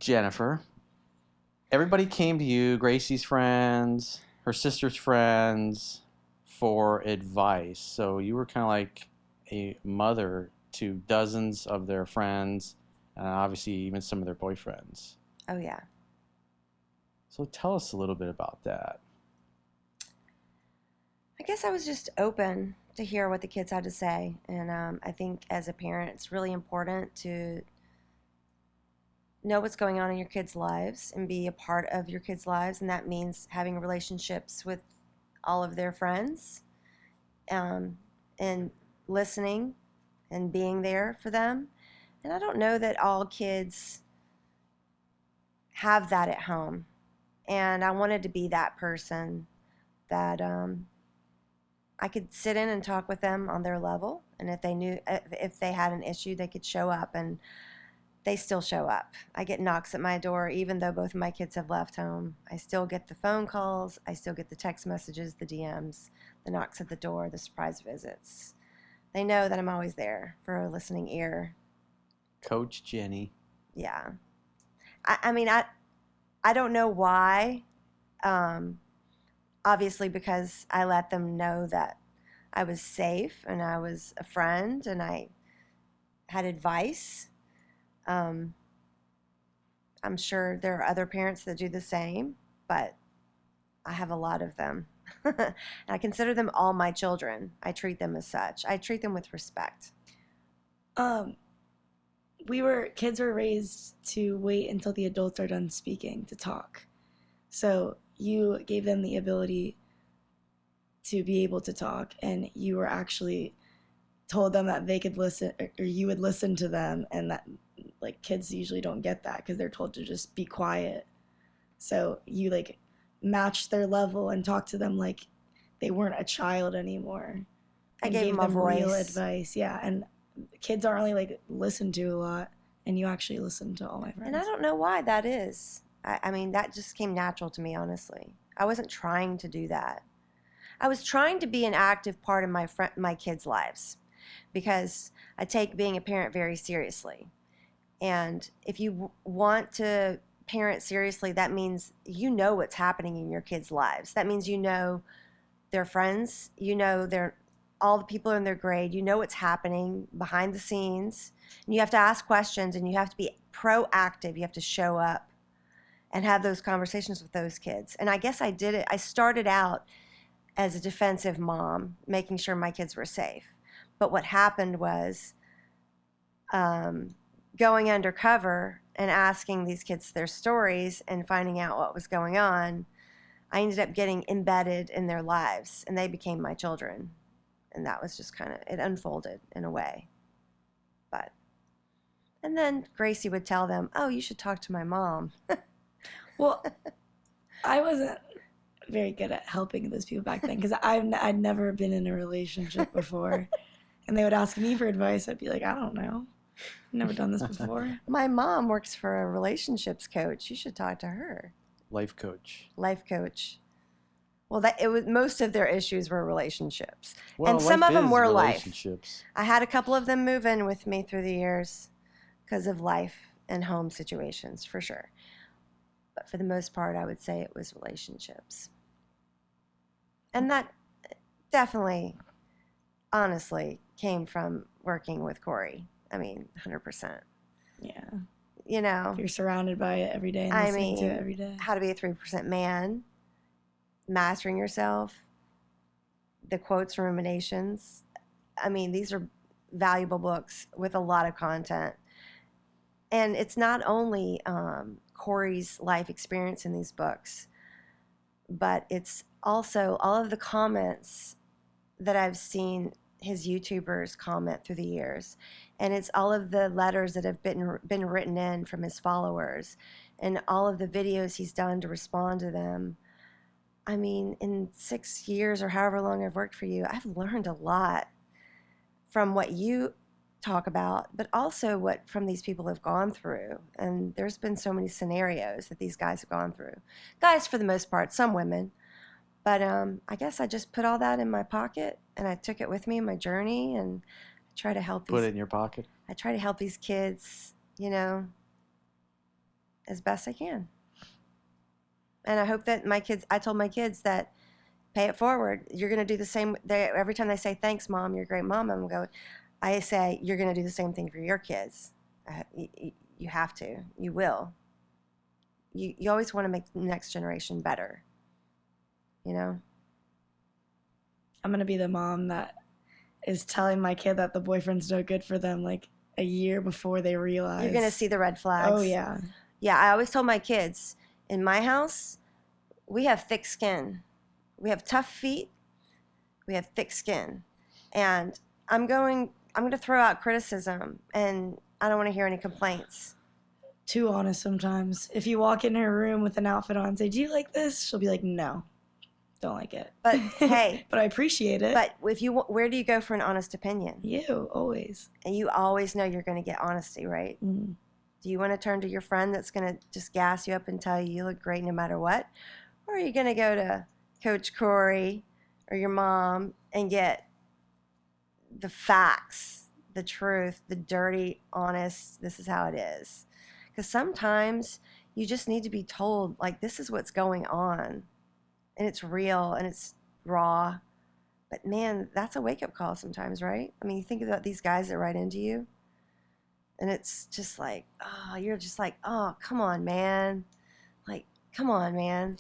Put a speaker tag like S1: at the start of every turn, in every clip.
S1: Jennifer, everybody came to you, Gracie's friends, her sister's friends, for advice. So you were kind of like a mother to dozens of their friends, and obviously even some of their boyfriends.
S2: Oh, yeah.
S1: So tell us a little bit about that.
S2: I guess I was just open to hear what the kids had to say. And I think as a parent, it's really important to know what's going on in your kids' lives and be a part of your kids' lives. And that means having relationships with all of their friends, and listening and being there for them. And I don't know that all kids have that at home. And I wanted to be that person that I could sit in and talk with them on their level. And if they had an issue, they could show up, and they still show up. I get knocks at my door, even though both of my kids have left home. I still get the phone calls. I still get the text messages, the DMs, the knocks at the door, the surprise visits. They know that I'm always there for a listening ear.
S1: Coach Jenny.
S2: Yeah. I don't know why. Obviously, because I let them know that I was safe and I was a friend and I had advice. I'm sure there are other parents that do the same, but I have a lot of them. And I consider them all my children. I treat them as such. I treat them with respect.
S3: Kids were raised to wait until the adults are done speaking to talk. So you gave them the ability to be able to talk, and you were actually told them that they could listen, or you would listen to them, and that, like, kids usually don't get that because they're told to just be quiet. So you, like, matched their level and talked to them like they weren't a child anymore.
S2: I gave them a voice.
S3: Real advice, yeah. And kids aren't really, like, listened to a lot, and you actually listened to all my friends.
S2: And I don't know why that is. I mean, that just came natural to me, honestly. I wasn't trying to do that. I was trying to be an active part of my kids' lives, because I take being a parent very seriously. And if you want to parent seriously, that means you know what's happening in your kids' lives. That means you know their friends, you know all the people in their grade, you know what's happening behind the scenes. And you have to ask questions, and you have to be proactive. You have to show up and have those conversations with those kids. And I guess I did it. I started out as a defensive mom, making sure my kids were safe. But what happened was going undercover and asking these kids their stories and finding out what was going on. I ended up getting embedded in their lives, and they became my children. And that was just kind of, it unfolded in a way. And then Gracie would tell them, oh, you should talk to my mom.
S3: Well, I wasn't very good at helping those people back then, because I'd never been in a relationship before. And they would ask me for advice. I'd be like, I don't know. I've never done this before.
S2: My mom works for a relationships coach. You should talk to her.
S1: Life coach.
S2: Life coach. Well, most of their issues were relationships.
S1: Well,
S2: and some of them were life.
S1: Relationships.
S2: I had a couple of them move in with me through the years because of life and home situations, for sure. But for the most part, I would say it was relationships. And that definitely, honestly, came from working with Corey. I mean, 100%.
S3: Yeah.
S2: You know.
S3: If you're surrounded by it every day and listening to it every day.
S2: How to Be a 3% Man, Mastering Yourself, the Quotes from Ruminations. I mean, these are valuable books with a lot of content. And it's not only Corey's life experience in these books, but it's also all of the comments that I've seen his YouTubers comment through the years. And it's all of the letters that have been written in from his followers, and all of the videos he's done to respond to them. I mean, in 6 years or however long I've worked for you, I've learned a lot from what you talk about, but also what from these people have gone through. And there's been so many scenarios that these guys have gone through. Guys, for the most part, some women. But I guess I just put all that in my pocket, and I took it with me in my journey, and I try to help
S1: Put it in your pocket?
S2: I try to help these kids, you know, as best I can. And I hope that I told my kids that pay it forward. You're going to do the same. Every time they say, thanks, Mom, you're a great mom, I say, you're going to do the same thing for your kids. You have to. You will. You always want to make the next generation better. You know?
S3: I'm going to be the mom that is telling my kid that the boyfriend's no good for them like a year before they realize.
S2: You're going to see the red flags.
S3: Oh, yeah.
S2: Yeah, I always told my kids, in my house, we have thick skin. We have tough feet. We have thick skin. And I'm going to throw out criticism, and I don't want to hear any complaints.
S3: Too honest sometimes. If you walk in her room with an outfit on and say, do you like this? She'll be like, no, don't like it.
S2: But hey.
S3: But I appreciate it.
S2: But where do you go for an honest opinion?
S3: You, always.
S2: And you always know you're going to get honesty, right?
S3: Mm.
S2: Do you want to turn to your friend that's going to just gas you up and tell you look great no matter what? Or are you going to go to Coach Corey or your mom and get the facts, the truth, the dirty, honest, this is how it is? Because sometimes you just need to be told, like, this is what's going on. And it's real and it's raw. But man, that's a wake-up call sometimes, right? I mean, you think about these guys that write into you, and it's just like, oh, you're just like, oh, come on, man. Like, come on, man.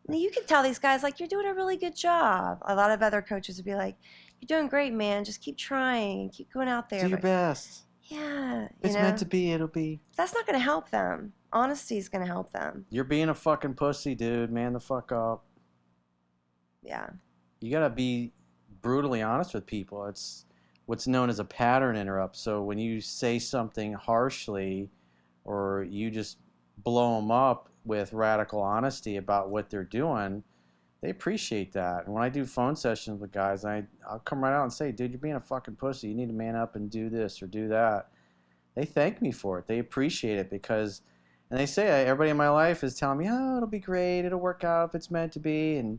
S2: You can tell these guys, like, you're doing a really good job. A lot of other coaches would be like, you're doing great, man. Just keep trying and keep going out there.
S1: Do your best.
S2: Yeah.
S1: It's meant to be, it'll be.
S2: That's not going to help them. Honesty is going to help them.
S1: You're being a fucking pussy, dude. Man the fuck up.
S2: Yeah.
S1: You got to be brutally honest with people. It's what's known as a pattern interrupt. So when you say something harshly or you just blow them up with radical honesty about what they're doing, they appreciate that. And when I do phone sessions with guys, I'll come right out and say, dude, you're being a fucking pussy. You need to man up and do this or do that. They thank me for it. They appreciate it because, and they say, everybody in my life is telling me, oh, it'll be great. It'll work out if it's meant to be. And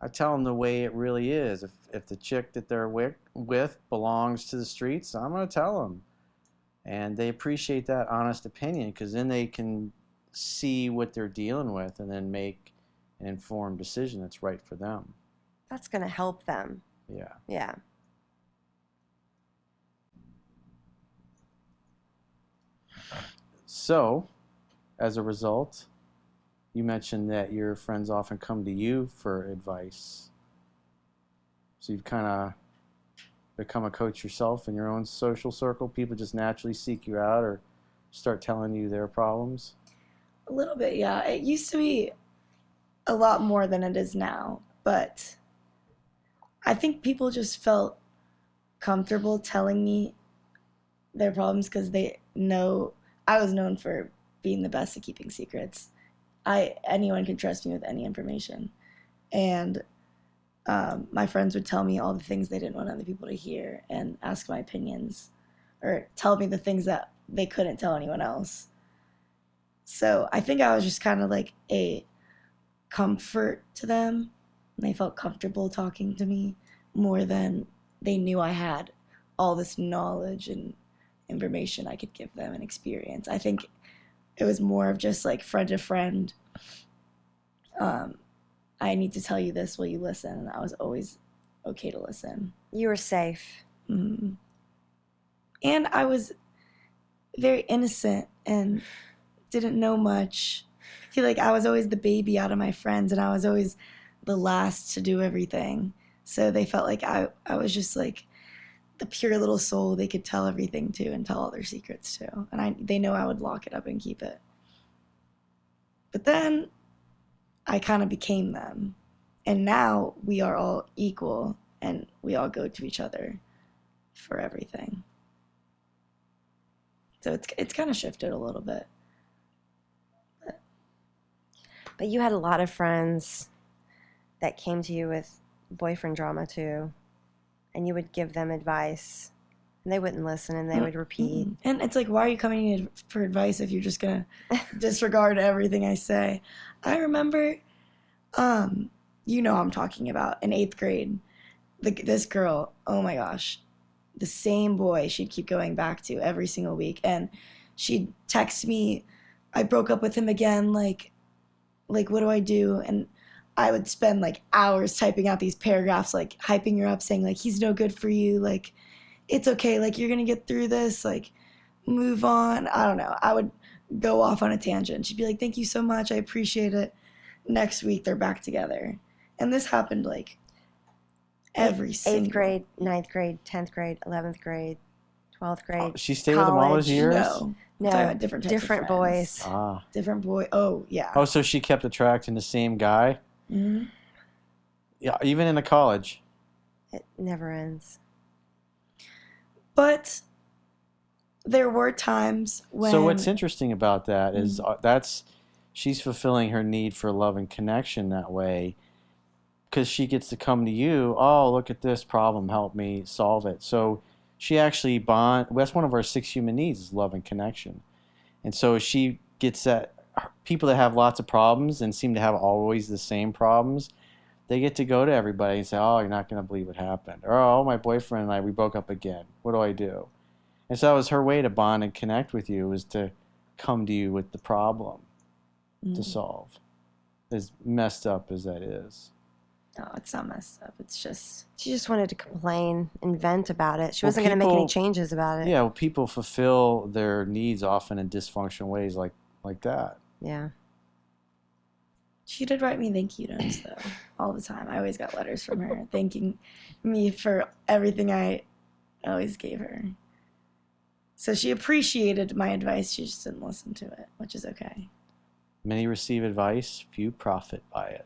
S1: I tell them the way it really is. If the chick that they're with belongs to the streets, I'm going to tell them. And they appreciate that honest opinion because then they can see what they're dealing with and then make an informed decision that's right for them.
S2: That's going to help them.
S1: Yeah.
S2: Yeah.
S1: So, as a result, you mentioned that your friends often come to you for advice. So you've kind of become a coach yourself in your own social circle. People just naturally seek you out or start telling you their problems.
S3: A little bit, yeah. It used to be a lot more than it is now, but I think people just felt comfortable telling me their problems because they know I was known for being the best at keeping secrets. Anyone could trust me with any information. And my friends would tell me all the things they didn't want other people to hear and ask my opinions or tell me the things that they couldn't tell anyone else. So I think I was just kind of like a comfort to them. And they felt comfortable talking to me more than they knew I had all this knowledge and information I could give them and experience. I think it was more of just like friend to friend. I need to tell you this, will you listen? And I was always okay to listen.
S2: You were safe.
S3: Mm-hmm. And I was very innocent and didn't know much. I feel like I was always the baby out of my friends and I was always the last to do everything. So they felt like I was just like the pure little soul they could tell everything to and tell all their secrets to. And they know I would lock it up and keep it. But then I kind of became them. And now we are all equal and we all go to each other for everything. So it's kind of shifted a little bit.
S2: But you had a lot of friends that came to you with boyfriend drama too. And you would give them advice. And they wouldn't listen and they would repeat.
S3: And it's like, why are you coming in for advice if you're just going to disregard everything I say? I remember, you know I'm talking about, in 8th grade, this girl, oh my gosh, the same boy she'd keep going back to every single week. And she'd text me I broke up with him again, like what do I do? And I would spend like hours typing out these paragraphs, like hyping her up, saying like he's no good for you, like it's okay, like you're gonna get through this, like move on. I don't know. I would go off on a tangent. She'd be like, thank you so much, I appreciate it. Next week they're back together. And this happened like every single
S2: 8th grade, 9th grade, 10th grade, 11th grade, 12th grade.
S1: She stayed with him all those
S2: college.
S1: years?
S3: No.
S2: No,
S3: Talking about different types of
S2: different
S3: friends.
S2: boys.
S1: Ah.
S3: Different boy. Oh, yeah.
S1: Oh, so she kept attracting the same guy?
S3: Hmm.
S1: Yeah, even in the college.
S2: It never ends.
S3: But there were times when.
S1: So what's interesting about that is she's fulfilling her need for love and connection that way, because she gets to come to you. Oh, look at this problem. Help me solve it. So she actually that's one of our 6 human needs is love and connection. And so she gets that people that have lots of problems and seem to have always the same problems, they get to go to everybody and say, oh, you're not going to believe what happened. Or, oh, my boyfriend and I, we broke up again. What do I do? And so that was her way to bond and connect with you, was to come to you with the problem to solve, as messed up as that is.
S3: No, it's not messed up. It's just.
S2: She just wanted to complain and vent about it. She
S1: Well,
S2: wasn't going to make any
S1: people-
S2: changes about it.
S1: Yeah, well, people fulfill their needs often in dysfunctional ways like that.
S2: Yeah.
S3: She did write me thank you notes, though, all the time. I always got letters from her thanking me for everything I always gave her. So she appreciated my advice. She just didn't listen to it, which is okay.
S1: Many receive advice, few profit by it.